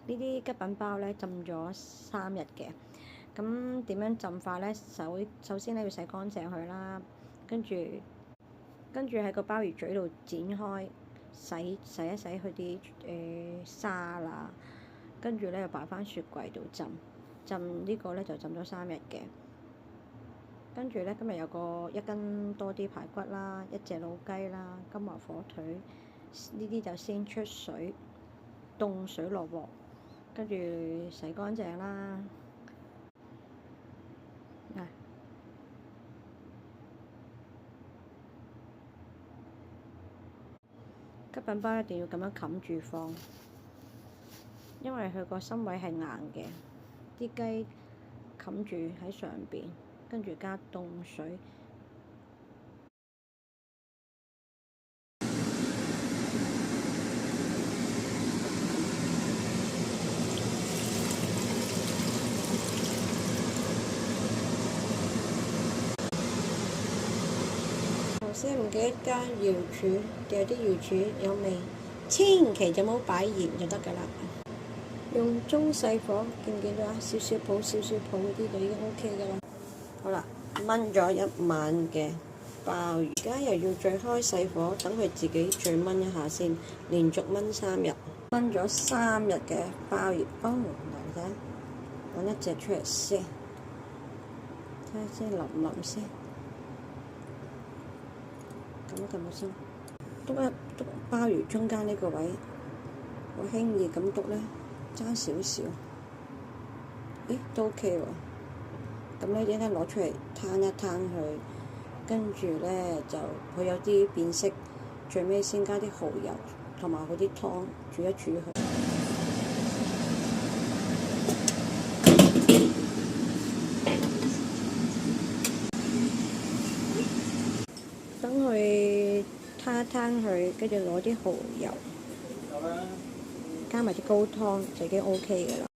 呢啲吉品包咧浸咗3日嘅。咁點樣浸法咧？首先咧要洗乾淨佢啦，跟住喺個鮑魚嘴度剪開，洗一洗佢啲沙啦，跟住咧又擺翻雪櫃度浸呢個咧就浸咗3日嘅。跟住咧今日有1斤多啲排骨啦，1隻老雞啦，金華火腿呢啲就先出水，凍水落鑊，跟住洗乾淨啦。吉品包一定要咁樣冚住放，因為佢個心位係硬嘅，啲雞冚住喺上邊，跟住加凍水。頭先唔記得加瑤柱，掉啲瑤柱有味，千祈就唔好擺鹽就得㗎啦。用中細火，見唔見到啊？少少泡嗰啲就已經 OK 㗎啦。好啦，燜咗一晚嘅鮑魚，而家又要再開細火，等佢自己再燜一下先，連續燜3日。燜咗3日嘅鮑魚，嚟睇，揾一隻出嚟先，睇下先腍唔腍先。咁撳下先，篤鮑魚中間呢個位，好輕易咁篤咧，爭少少，咦都 OK 喎。咁咧一陣間攞出嚟攤一攤佢，跟住咧就佢有啲變色，最尾先加啲蠔油同埋佢啲湯煮一煮佢。等佢攤一攤佢，跟住攞啲蠔油，加埋啲高湯就已經 OK 嘅啦。